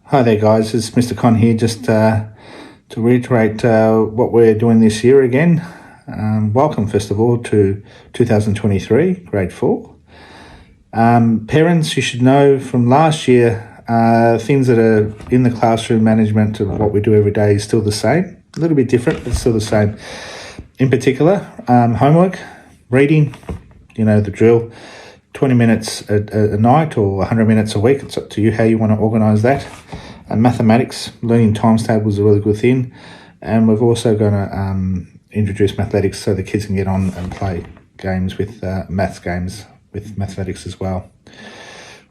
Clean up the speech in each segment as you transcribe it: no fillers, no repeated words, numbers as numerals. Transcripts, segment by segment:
Hi there, guys. It's Mr. Con here. Just to reiterate what we're doing this year again. Welcome, first of all, to 2023, Grade 4. Parents, you should know from last year, things that are in the classroom management of what we do every day is still the same. A little bit different, but still the same. In particular, homework, reading, you know, the drill. 20 minutes a night or 100 minutes a week. It's up to you how you want to organise that. And mathematics, learning times tables is a really good thing. And we're also going to introduce mathematics so the kids can get on and play games with maths games with mathematics as well.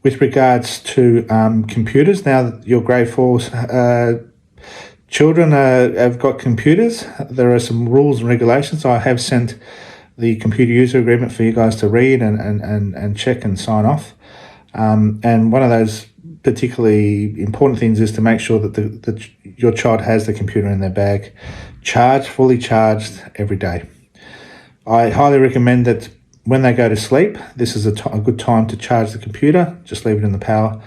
With regards to computers, now that your grade 4 children have got computers, there are some rules and regulations. I have sent the computer user agreement for you guys to read and check and sign off. And one of those particularly important things is to make sure that your child has the computer in their bag, fully charged every day. I highly recommend that when they go to sleep, this is a good time to charge the computer. Just leave it in the power,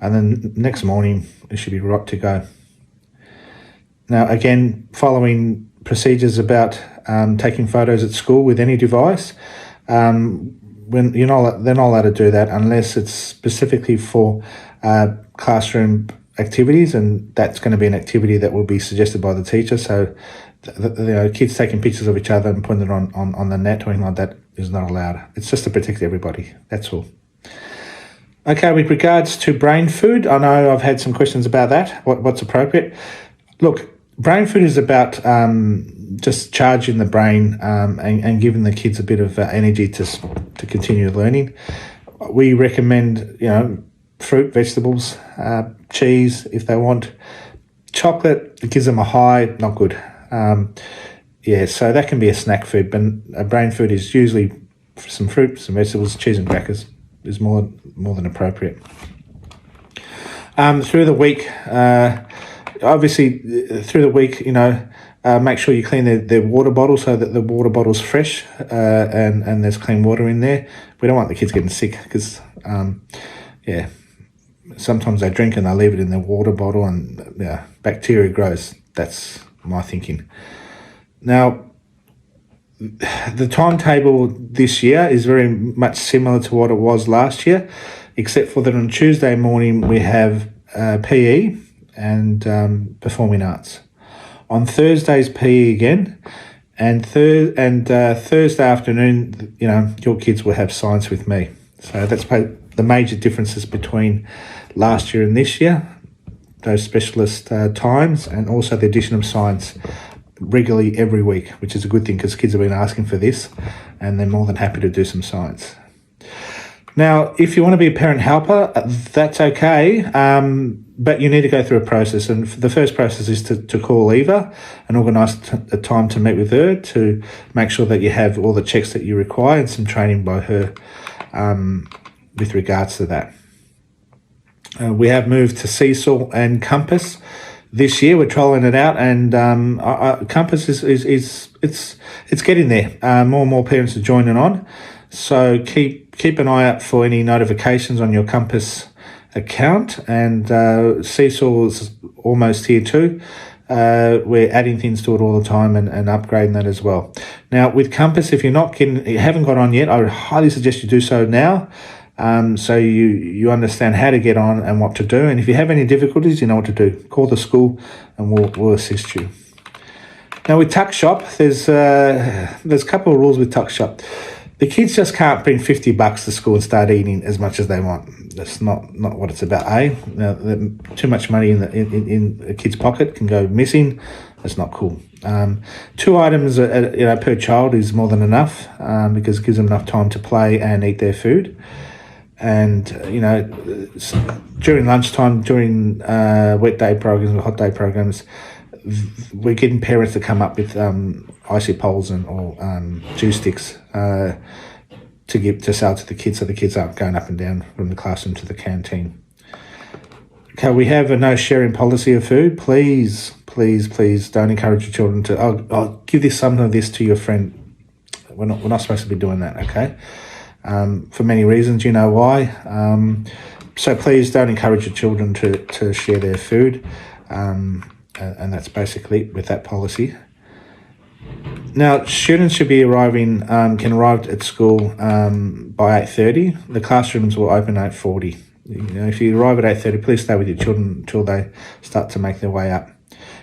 and then next morning it should be right to go. Now, again, following procedures about taking photos at school with any device. When they're not allowed to do that unless it's specifically for classroom activities, and that's going to be an activity that will be suggested by the teacher. So, kids taking pictures of each other and putting it on the net or anything like that is not allowed. It's just to protect everybody. That's all. Okay, with regards to brain food, I know I've had some questions about that. What's appropriate? Look, brain food is about just charging the brain and giving the kids a bit of energy to continue learning. We recommend, fruit, vegetables, cheese if they want. Chocolate, it gives them a high, not good. So that can be a snack food, but a brain food is usually some fruit, some vegetables, cheese and crackers is more than appropriate. Through the week, make sure you clean their water bottle so that the water bottle's fresh and there's clean water in there. We don't want the kids getting sick because, sometimes they drink and they leave it in their water bottle and bacteria grows. That's my thinking. Now, the timetable this year is very much similar to what it was last year, except for that on Tuesday morning we have PE and performing arts. On Thursday's PE again, and Thursday afternoon, your kids will have science with me. So that's the major differences between last year and this year, those specialist times, and also the addition of science regularly every week, which is a good thing because kids have been asking for this and they're more than happy to do some science. Now, if you want to be a parent helper, that's okay, but you need to go through a process. And the first process is to call Eva and organise a time to meet with her to make sure that you have all the checks that you require and some training by her with regards to that. We have moved to Seesaw and Compass this year. We're trialling it out, and Compass it's getting there. More and more parents are joining on. So keep an eye out for any notifications on your Compass account, and Seesaw is almost here too. We're adding things to it all the time and upgrading that as well. Now with Compass, if you haven't got on yet, I would highly suggest you do so now, so you understand how to get on and what to do. And if you have any difficulties, you know what to do. Call the school and we'll assist you. Now with Tuck Shop, there's a couple of rules with Tuck Shop. The kids just can't bring $50 to school and start eating as much as they want. That's not what it's about, Now, too much money in a kid's pocket can go missing. That's not cool. 2 items per child is more than enough because it gives them enough time to play and eat their food. And during lunchtime, during wet day programs or hot day programs, we're getting parents to come up with icy poles or juice sticks to sell to the kids, so the kids aren't going up and down from the classroom to the canteen. Okay, we have a no sharing policy of food. Please don't encourage your children to I'll give some of this to your friend. We're not supposed to be doing that. Okay. For many reasons, you know why. So please don't encourage your children to share their food, and that's basically it with that policy. Now, students should be can arrive at school by 8:30. The classrooms will open at 8:40. If you arrive at 8:30, please stay with your children until they start to make their way up,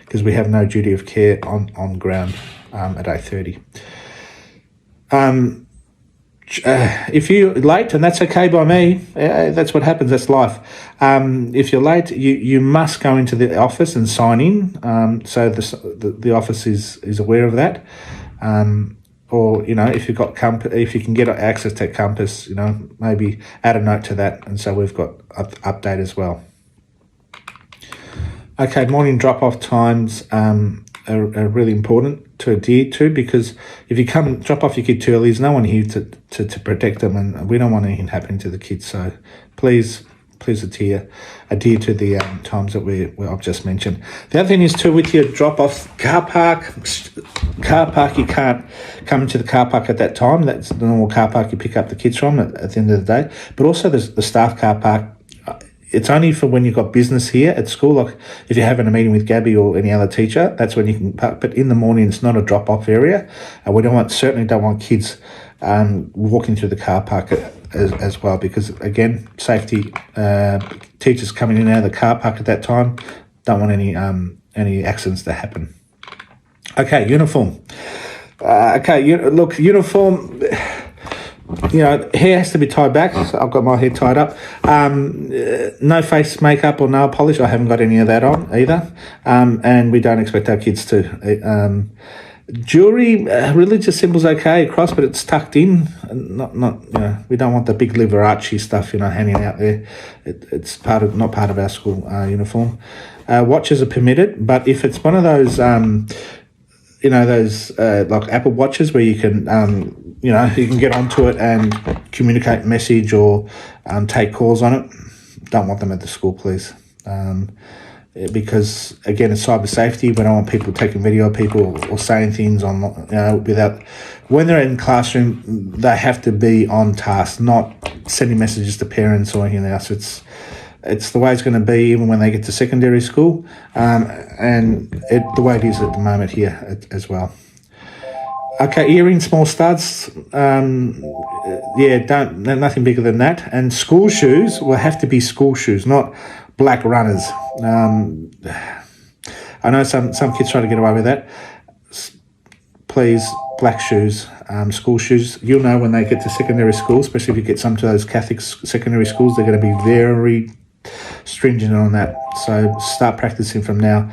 because we have no duty of care on ground at 8:30. If you're late, and that's okay by me, that's what happens, that's life. If you're late, you must go into the office and sign in, so the office is aware of that. Or, if you've got if you can get access to Compass, maybe add a note to that, and so we've got update as well. Okay, morning drop-off times are really important to adhere to, because if you come and drop off your kid too early, there's no one here to protect them, and we don't want anything happening to the kids. So please adhere to the times that I've just mentioned. The other thing is too, with your drop-off car park, you can't come into the car park at that time. That's the normal car park you pick up the kids from at the end of the day. But also the staff car park, it's only for when you've got business here at school, like if you're having a meeting with Gabby or any other teacher, that's when you can park. But in the morning, it's not a drop-off area. And we certainly don't want kids walking through the car park as well, because, again, safety, teachers coming in and out of the car park at that time, don't want any accidents to happen. Okay, uniform. Uniform... hair has to be tied back. So I've got my hair tied up. No face makeup or nail polish. I haven't got any of that on either. And we don't expect our kids to. Jewelry, religious symbols okay across, but it's tucked in. Not we don't want the big Liberace stuff, hanging out there. It's not part of our school uniform. Watches are permitted, but if it's one of those, those like Apple Watches where you can, you can get onto it and communicate message or take calls on it, don't want them at the school, please. Because, again, it's cyber safety. We don't want people taking video of people or saying things without. When they're in classroom, they have to be on task, not sending messages to parents or anything else. It's the way it's going to be even when they get to secondary school, and the way it is at the moment here as well. Okay, earrings, small studs, nothing bigger than that. And school shoes will have to be school shoes, not black runners. I know some kids try to get away with that. Please, black shoes, school shoes. You'll know when they get to secondary school, especially if you get some to those Catholic secondary schools, they're going to be very stringent on that. So start practicing from now.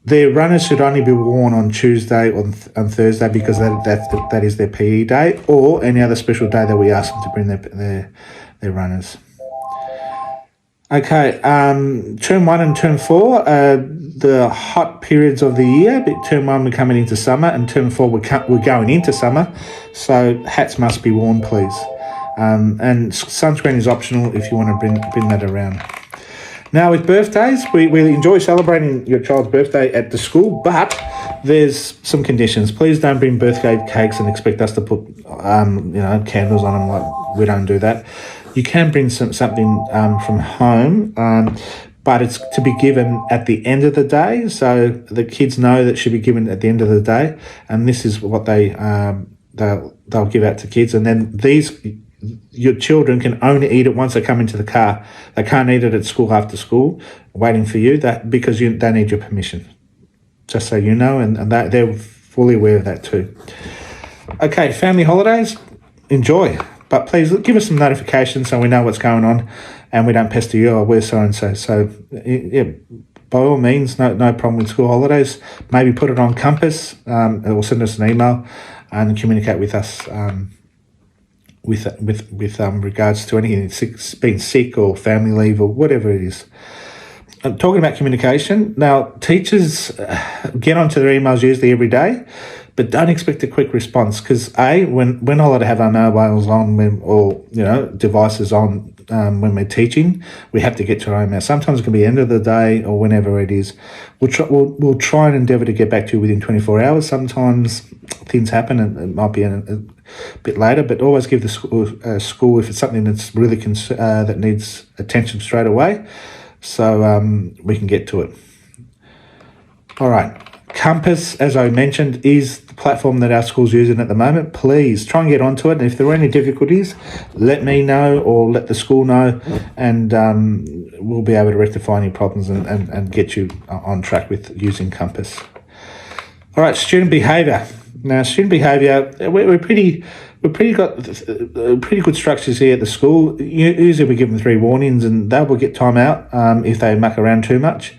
Their runners should only be worn on Tuesday or on Thursday, because that is their PE day, or any other special day that we ask them to bring their runners. Okay, term 1 and term 4, the hot periods of the year. But term 1 we're coming into summer, and term 4 we're going into summer, so hats must be worn, please. And sunscreen is optional if you want to bring that around. Now, with birthdays, we enjoy celebrating your child's birthday at the school, but there's some conditions. Please don't bring birthday cakes and expect us to put, candles on them. Like, we don't do that. You can bring something from home, but it's to be given at the end of the day, so the kids know that it should be given at the end of the day, and this is what they'll give out to kids, and then your children can only eat it once they come into the car. They can't eat it at school after school, waiting for you, because they need your permission. Just so you know, and they're fully aware of that too. Okay, family holidays, enjoy. But please give us some notifications so we know what's going on and we don't pester you, or we're so-and-so. So, by all means, no problem with school holidays. Maybe put it on Compass, or send us an email and communicate with us with regards to anything, being sick or family leave or whatever it is. Talking about communication, now teachers get onto their emails usually every day, but don't expect a quick response because when we're not allowed to have our mobiles on or devices on when we're teaching, we have to get to our email. Sometimes it can be end of the day or whenever it is. We'll try and endeavour to get back to you within 24 hours. Sometimes things happen and it might be a bit later, but always give the school if it's something that's really that needs attention straight away, so we can get to it. All right. Compass, as I mentioned, is the platform that our school's using at the moment. Please try and get onto it. And if there are any difficulties, let me know or let the school know, and we'll be able to rectify any problems and get you on track with using Compass. All right, student behaviour. Now, student behaviour, we're pretty got pretty good structures here at the school. Usually we give them 3 warnings, and they will get time out if they muck around too much.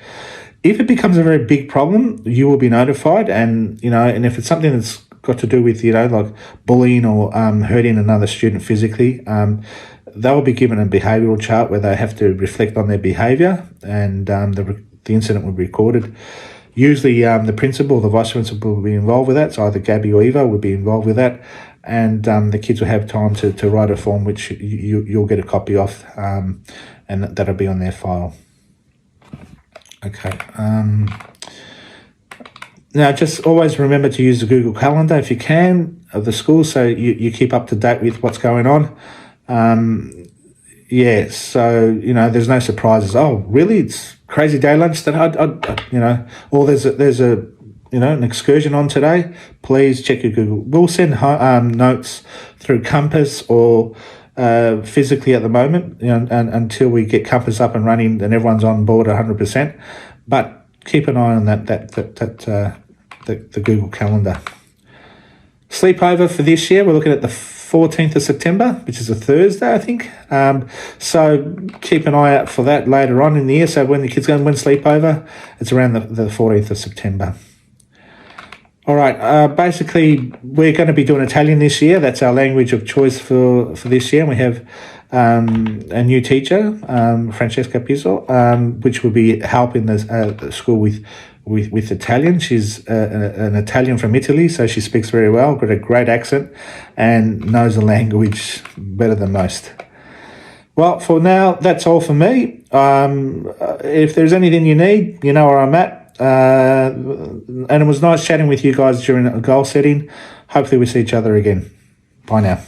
If it becomes a very big problem, you will be notified, and if it's something that's got to do with like bullying or hurting another student physically, they will be given a behavioural chart where they have to reflect on their behaviour, and the incident will be recorded. Usually, the principal or the vice principal will be involved with that. So either Gabby or Eva will be involved with that, and the kids will have time to write a form which you'll get a copy of, and that'll be on their file. Okay. Now, just always remember to use the Google Calendar if you can of the school, so you keep up to date with what's going on. So there's no surprises. Oh, really? It's crazy day lunch that or there's an excursion on today. Please check your Google. We'll send notes through Compass or physically at the moment, and until we get Compass up and running and everyone's on board 100%. But keep an eye on the Google Calendar. Sleepover for this year, we're looking at the 14th of September, which is a Thursday, I think. So keep an eye out for that later on in the year. So when the kids go and win sleepover, it's around the 14th of September. All right, basically, we're going to be doing Italian this year. That's our language of choice for this year. And we have a new teacher, Francesca Pizzo, which will be helping the school with Italian. She's an Italian from Italy, so she speaks very well, got a great accent, and knows the language better than most. Well, for now, that's all for me. If there's anything you need, you know where I'm at. And it was nice chatting with you guys during a goal setting. Hopefully we see each other again. Bye now.